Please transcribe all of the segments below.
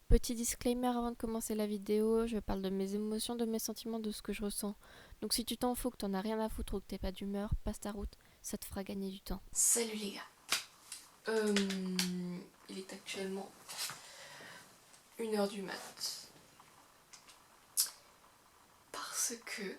Petit disclaimer avant de commencer la vidéo, je parle de mes émotions, de mes sentiments, de ce que je ressens. Donc si tu t'en fous, que t'en as rien à foutre ou que t'es pas d'humeur, passe ta route, ça te fera gagner du temps. Salut les gars. Il est actuellement 1 heure du mat. Parce que.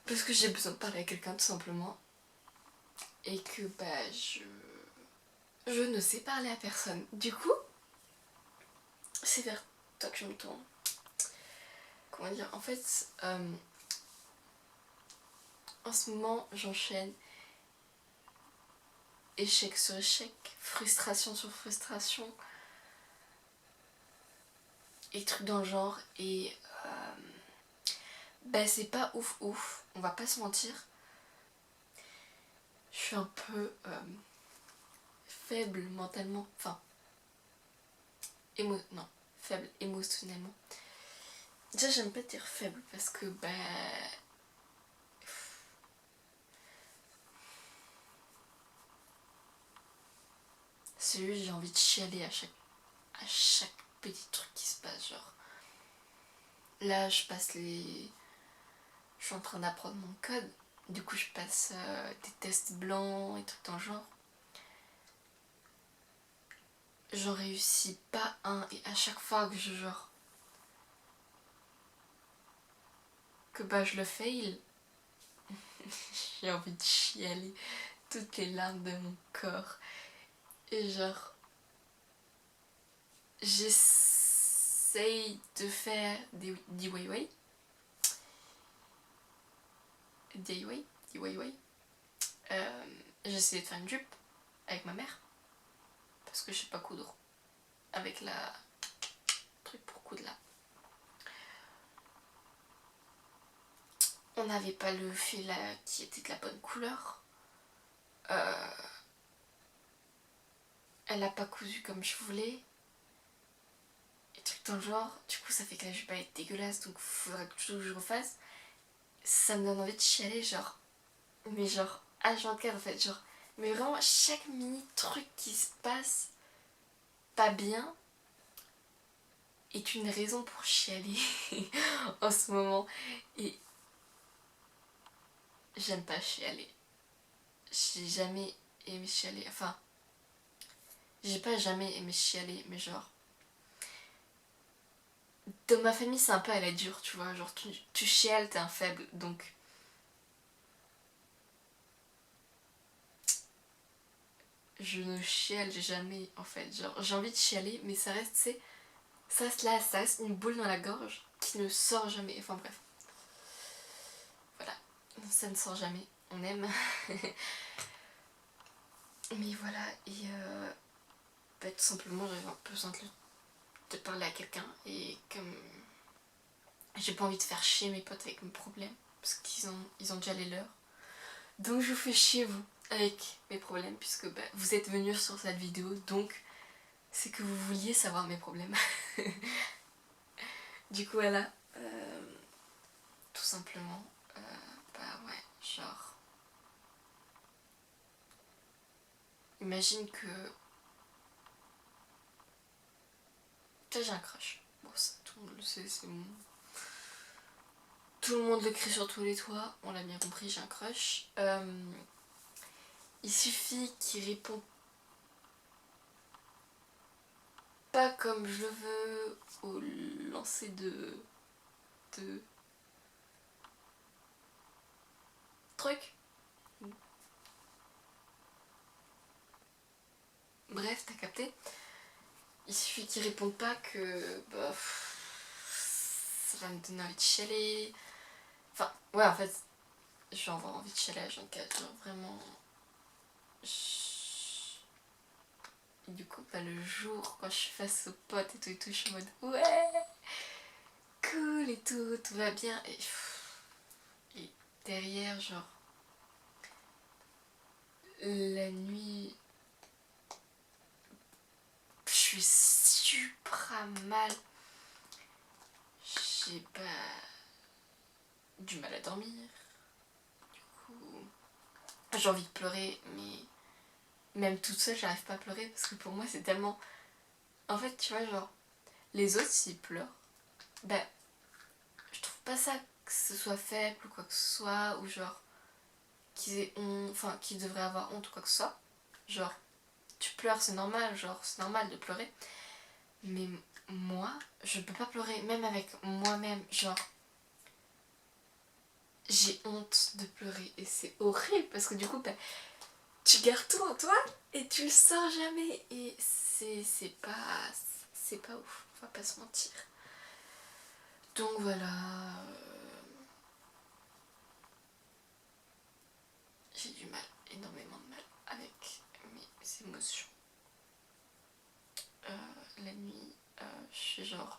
Parce que j'ai besoin de parler à quelqu'un tout simplement. Et que je ne sais parler à personne. Du coup, c'est vers toi que je me tourne. Comment dire. En fait, en ce moment, j'enchaîne échec sur échec, frustration sur frustration, et trucs dans le genre. Et c'est pas ouf ouf, on va pas se mentir. Je suis un peu faible mentalement, enfin, non, faible émotionnellement. Déjà, j'aime pas dire faible parce que, c'est juste, j'ai envie de chialer à chaque petit truc qui se passe. Genre, là, je suis en train d'apprendre mon code, du coup, je passe des tests blancs et trucs dans le genre. J'en réussis pas un, et à chaque fois que je le fail, j'ai envie de chialer toutes les larmes de mon corps. Et genre, j'essaye de faire des DIY. DIY. DIY. J'ai essayé de faire une jupe avec ma mère. Parce que je sais pas coudre. Avec la truc pour coudre là. On n'avait pas le fil qui était de la bonne couleur. Elle a pas cousu comme je voulais. Et trucs dans le genre. Du coup, ça fait que la jupe va être dégueulasse. Donc, faudra que je refasse. Ça me donne envie de chialer, genre. Mais genre, H24 en fait. Genre, mais vraiment, chaque mini truc qui se passe pas bien est une raison pour chialer en ce moment. Et j'aime pas chialer. J'ai jamais aimé chialer. Enfin, j'ai pas jamais aimé chialer, mais genre. Dans ma famille, c'est un peu à la dure, tu vois. Genre, tu chiales, t'es un faible. Donc, je ne chiale jamais, en fait. Genre, j'ai envie de chialer, mais ça reste, tu sais, ça reste là, ça reste une boule dans la gorge qui ne sort jamais. Enfin, bref. Voilà. Ça ne sort jamais. On aime. Mais voilà, et tout simplement, j'avais un peu besoin de parler à quelqu'un. Et comme j'ai pas envie de faire chier mes potes avec mes problèmes, parce qu'ils ont déjà les leurs. Donc je vous fais chier vous avec mes problèmes, puisque vous êtes venus sur cette vidéo, donc c'est que vous vouliez savoir mes problèmes. Du coup voilà, tout simplement, ouais, genre, imagine que, là j'ai un crush. Bon, ça, tout le monde le sait, c'est bon. Tout le monde le crie sur tous les toits, on l'a bien compris, j'ai un crush. Il suffit qu'il réponde pas comme je le veux au lancer de trucs. Bref, t'as capté. Il suffit qu'il réponde pas que ça va me donner envie de chialer. Enfin, ouais, en fait, je vais avoir envie de chialer à 24, genre vraiment. Et du coup, le jour, quand je suis face aux potes et tout, je suis en mode ouais, cool et tout va bien. Et derrière, genre, la nuit, je suis super mal. J'ai pas du mal à dormir. Du coup, j'ai envie de pleurer, mais même toute seule, j'arrive pas à pleurer parce que pour moi, c'est tellement. En fait, tu vois, genre, les autres s'ils pleurent, ben je trouve pas ça que ce soit faible ou quoi que ce soit, ou genre qu'ils aient honte, enfin qu'ils devraient avoir honte ou quoi que ce soit. Genre tu pleures, c'est normal, genre c'est normal de pleurer. Mais moi, je peux pas pleurer, même avec moi-même, genre j'ai honte de pleurer et c'est horrible parce que du coup ben, tu gardes tout en toi et tu le sors jamais et c'est pas ouf, on va pas se mentir. Donc voilà, j'ai du mal, énormément de mal avec mes émotions. La nuit, je suis genre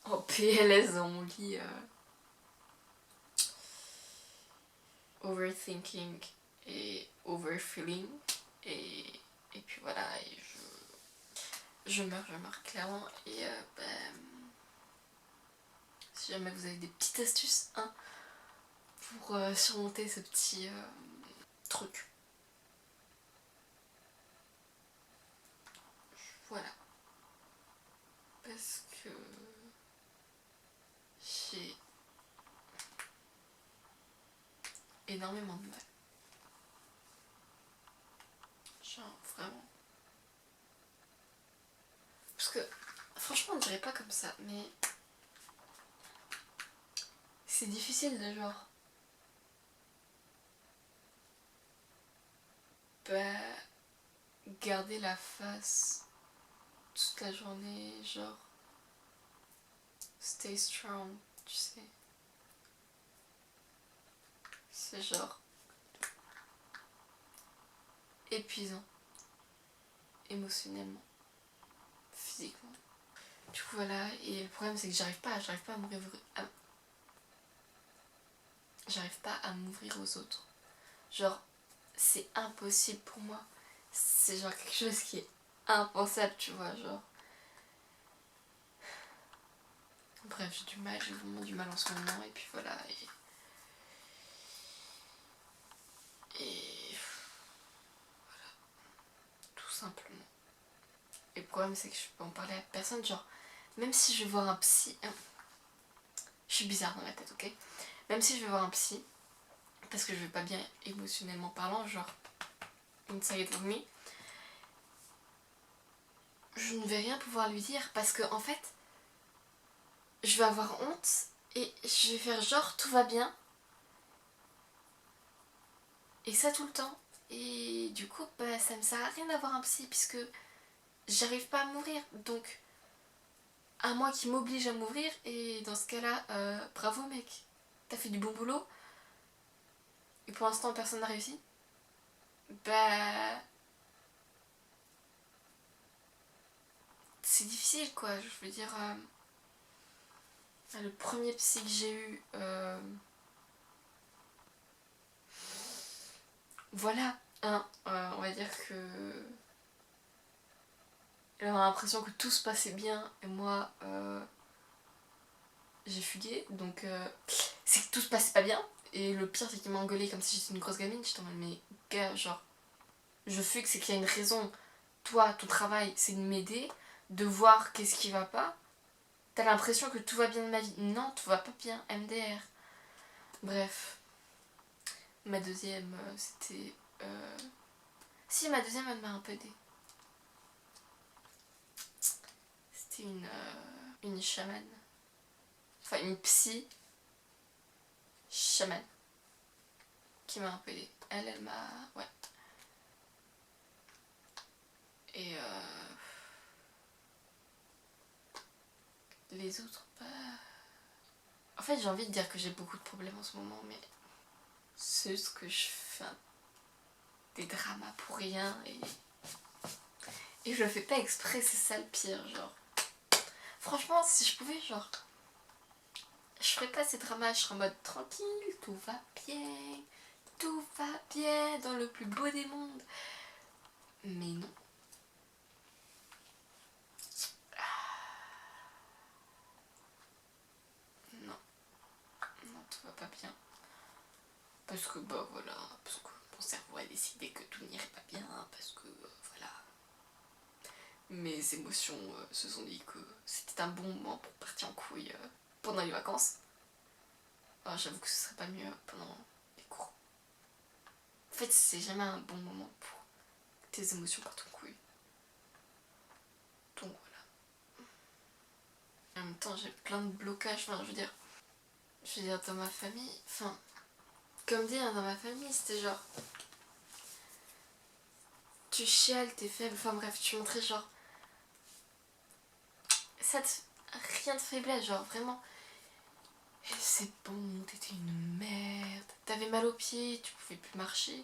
en PLS dans mon lit, overthinking et overfeeling et, et puis voilà, et je meurs clairement et si jamais vous avez des petites astuces hein, pour surmonter ce petit truc. Voilà. Parce que j'ai énormément de mal. Genre vraiment. Parce que franchement on dirait pas comme ça, mais c'est difficile de genre bah, garder la face toute la journée, genre stay strong, tu sais. C'est genre épuisant, émotionnellement, physiquement. Du coup voilà, et le problème c'est que j'arrive pas à m'ouvrir j'arrive pas à m'ouvrir aux autres. Genre c'est impossible pour moi. C'est genre quelque chose qui est impensable, tu vois, genre. Bref, j'ai vraiment du mal en ce moment, et puis voilà, et voilà, tout simplement. Et le problème, c'est que je peux en parler à personne, genre, même si je vais voir un psy, je suis bizarre dans ma tête, ok? Même si je vais voir un psy, parce que je vais pas bien émotionnellement parlant, genre, inside of me, je ne vais rien pouvoir lui dire, parce que en fait, je vais avoir honte, et je vais faire genre tout va bien, et ça tout le temps. Et du coup, bah, ça me sert à rien d'avoir un psy, puisque j'arrive pas à m'ouvrir. Donc, à moi qui m'oblige à m'ouvrir, et dans ce cas-là, bravo mec, t'as fait du bon boulot, et pour l'instant personne n'a réussi. Bah, c'est difficile quoi, je veux dire, le premier psy que j'ai eu, voilà, hein, on va dire que j'avais l'impression que tout se passait bien, et moi, j'ai fugué, donc c'est que tout se passait pas bien. Et le pire, c'est qu'il m'a engueulé comme si j'étais une grosse gamine. J'étais en mode, mais gars, genre, je fugue, c'est qu'il y a une raison. Toi, ton travail, c'est de m'aider, de voir qu'est-ce qui va pas. T'as l'impression que tout va bien de ma vie. Non, tout va pas bien, MDR. Bref. Ma deuxième, c'était. Si, ma deuxième, elle m'a un peu aidée. C'était une chamane. Enfin, une psy chamane. Qui m'a un peu aidée. Elle m'a. Ouais. Et les autres, bah. En fait, j'ai envie de dire que j'ai beaucoup de problèmes en ce moment, mais c'est juste que je fais des dramas pour rien et je le fais pas exprès, c'est ça le pire, genre. Franchement, si je pouvais, genre, je ferais pas ces dramas, je serais en mode tranquille, tout va bien, dans le plus beau des mondes. Mais non. Non, non, tout va pas bien. Parce que, bah voilà, parce que mon cerveau a décidé que tout n'irait pas bien, parce que, voilà. mes émotions se sont dit que c'était un bon moment pour partir en couille pendant les vacances. Alors j'avoue que ce serait pas mieux pendant les cours. En fait, c'est jamais un bon moment pour que tes émotions partent en couille. Donc voilà. En même temps, j'ai plein de blocages, enfin je veux dire dans ma famille, enfin, comme dit, hein, dans ma famille, c'était genre, tu chiales, t'es faible, enfin bref, tu montrais genre, ça te, rien de faiblesse, genre vraiment, et c'est bon, t'étais une merde, t'avais mal aux pieds, tu pouvais plus marcher,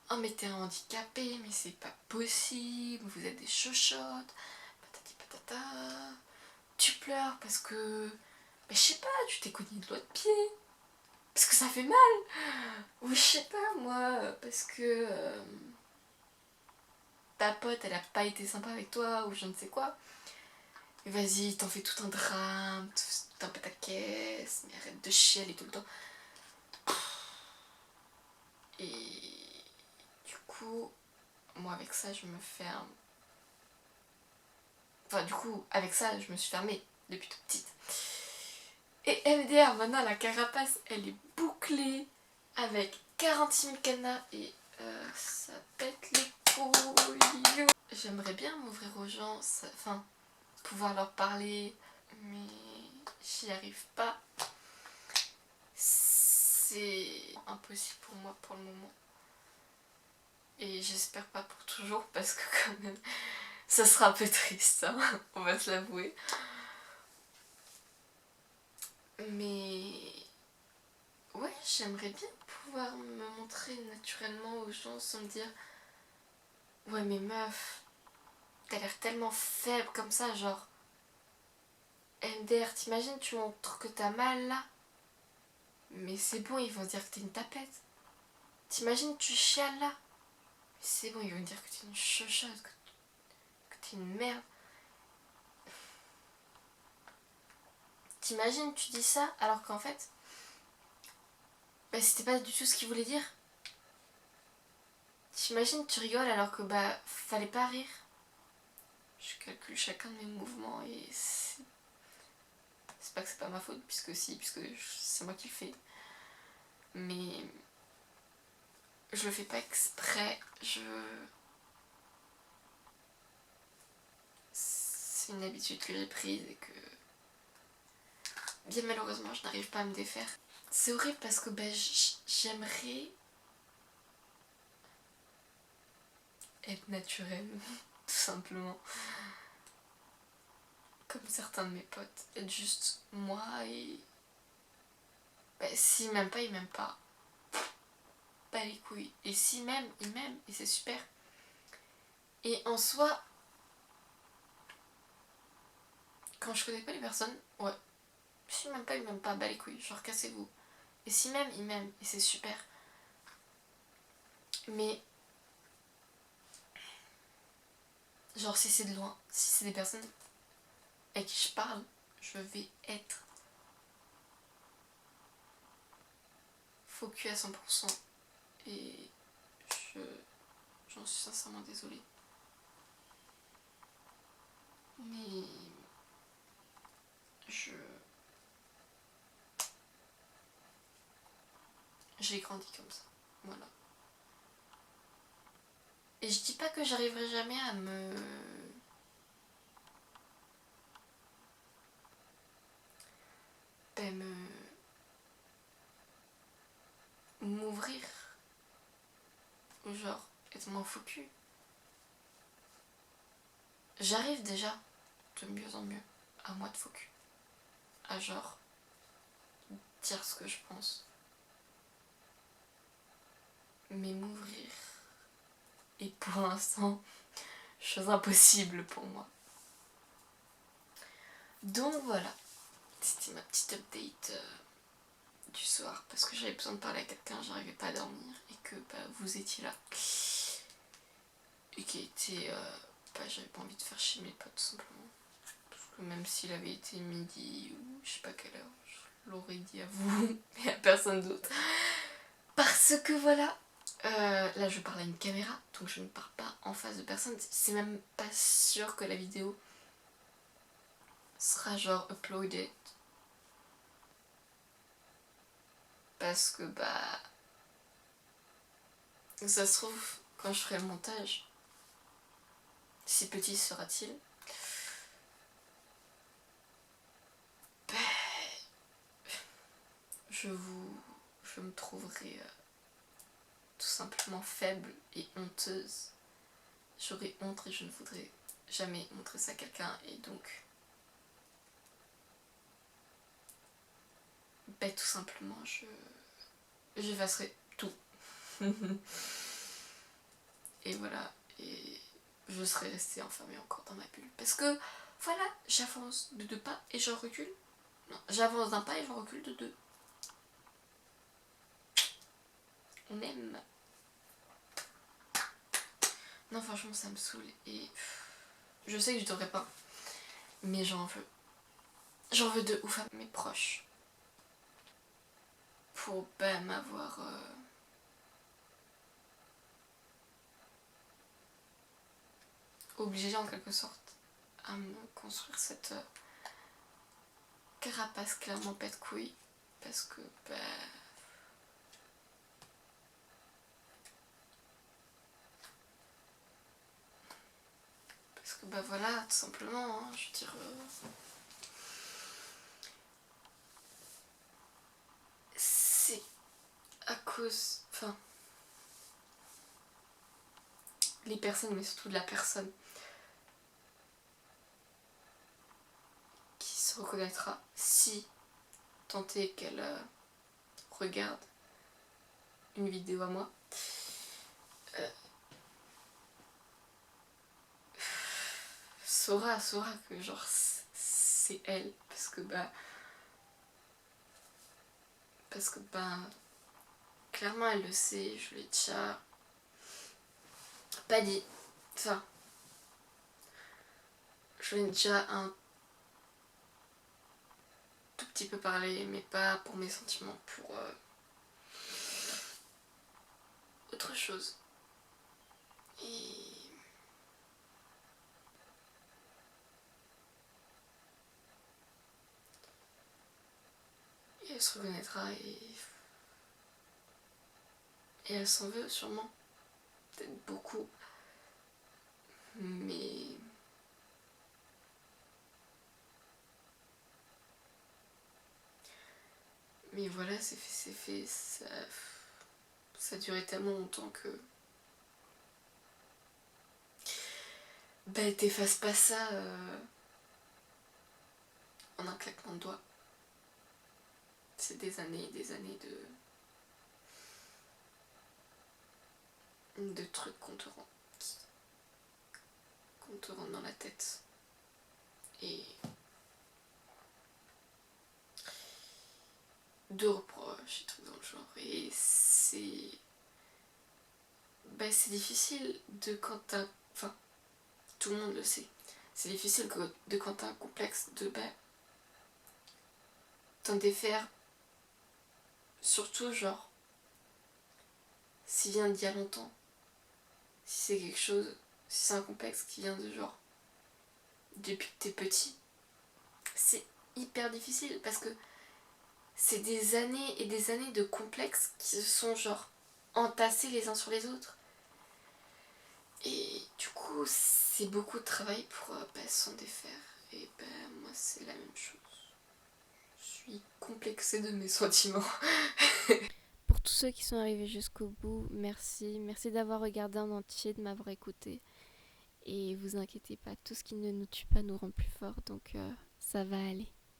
oh mais t'es handicapé, mais c'est pas possible, vous êtes des chochottes, patati patata, tu pleures parce que, je sais pas, tu t'es cogné de l'autre pied, parce que ça fait mal, ou je sais pas moi, parce que ta pote elle a pas été sympa avec toi, ou je ne sais quoi. Et vas-y, t'en fais tout un drame, tout un pataquès, mais arrête de chialer tout le temps. Et du coup, moi avec ça, je me ferme. Enfin, du coup, avec ça, je me suis fermée depuis toute petite. Et MDR, maintenant, la carapace, elle est bouclée avec 46 000 cadenas et ça pète les couilles. J'aimerais bien m'ouvrir aux gens, enfin, pouvoir leur parler, mais j'y arrive pas. C'est impossible pour moi pour le moment. Et j'espère pas pour toujours parce que quand même, ça sera un peu triste, hein, on va se l'avouer. Mais ouais, j'aimerais bien pouvoir me montrer naturellement aux gens sans me dire ouais mais meuf, t'as l'air tellement faible comme ça, genre MDR, t'imagines tu montres que t'as mal là, mais c'est bon, ils vont dire que t'es une tapette. T'imagines tu chiales là, c'est bon, ils vont dire que t'es une chochotte, que t'es une merde. T'imagines tu dis ça alors qu'en fait c'était pas du tout ce qu'ils voulaient dire. T'imagines tu rigoles alors que fallait pas rire. Je calcule chacun de mes mouvements et c'est pas que c'est pas ma faute puisque c'est moi qui le fais. Mais je le fais pas exprès, c'est une habitude que j'ai prise et que bien malheureusement je n'arrive pas à me défaire. C'est horrible parce que j'aimerais être naturelle, tout simplement. Comme certains de mes potes, être juste moi et s'ils m'aiment pas, ils m'aiment pas. Pas les couilles. Et s'ils m'aiment, ils m'aiment et c'est super. Et en soi, quand je connais pas les personnes, ouais. S'ils m'aiment pas, ils m'aiment pas, bah les couilles, genre cassez-vous. Et s'ils m'aiment, ils m'aiment et c'est super. Mais genre si c'est de loin, si c'est des personnes avec qui je parle, je vais être focus à 100% et j'en suis sincèrement désolée. Mais j'ai grandi comme ça, voilà. Et je dis pas que j'arriverai jamais à m'ouvrir, ou genre être moins focus. J'arrive déjà de mieux en mieux à moi de focus, à genre dire ce que je pense, mais m'ouvrir et pour l'instant chose impossible pour moi. Donc voilà, c'était ma petite update du soir parce que j'avais besoin de parler à quelqu'un, j'arrivais pas à dormir et que vous étiez là et qui était j'avais pas envie de faire chier mes potes tout simplement, parce que même s'il avait été midi ou je sais pas quelle heure, je l'aurais dit à vous et à personne d'autre parce que voilà, Là je parle à une caméra, donc je ne parle pas en face de personne. C'est même pas sûr que la vidéo sera genre uploaded. Parce que bah... ça se trouve, quand je ferai le montage, si petit sera-t-il, bah, je me trouverai tout simplement faible et honteuse. J'aurais honte et je ne voudrais jamais montrer ça à quelqu'un et donc bah, tout simplement j'effacerai tout. Et voilà, et je serais restée enfermée encore dans ma bulle. Parce que voilà, j'avance de 2 pas et j'en recule. Non, j'avance d'un pas et j'en recule de 2. On aime. Non, franchement, ça me saoule et je sais que je devrais pas, mais j'en veux. J'en veux de ouf à mes proches. Pour bah, m'avoir obligée en quelque sorte à me construire cette carapace clairement pas de couilles. Parce que bah... parce que bah voilà, tout simplement, hein, je veux dire... c'est à cause... Enfin... les personnes, mais surtout de la personne qui se reconnaîtra si tant est qu'elle regarde une vidéo à moi. Saura que genre c'est elle. Parce que bah clairement elle le sait, je l'ai déjà pas dit. Enfin, je l'ai déjà un tout petit peu parlé, mais pas pour mes sentiments, pour autre chose. Et elle se reconnaîtra et elle s'en veut sûrement. Peut-être beaucoup. Mais voilà, c'est fait. Ça a duré tellement longtemps que bah t'effaces pas ça en un claquement de doigts. C'est des années et des années de trucs qu'on te rentre dans la tête. Et de reproches et tout dans le genre. Et c'est difficile de quand t'as... Enfin, tout le monde le sait. C'est difficile de quand t'as un complexe de t'en défaire. Surtout genre, s'il vient d'il y a longtemps. Si c'est quelque chose... Si c'est un complexe qui vient de genre... depuis que t'es petit. C'est hyper difficile parce que c'est des années et des années de complexes qui se sont genre entassés les uns sur les autres. Et du coup, c'est beaucoup de travail pour s'en défaire. Et moi, c'est la même chose. Je suis complexée de mes sentiments. Pour tous ceux qui sont arrivés jusqu'au bout, merci. Merci d'avoir regardé en entier, de m'avoir écouté. Et vous inquiétez pas, tout ce qui ne nous tue pas nous rend plus forts, donc ça va aller.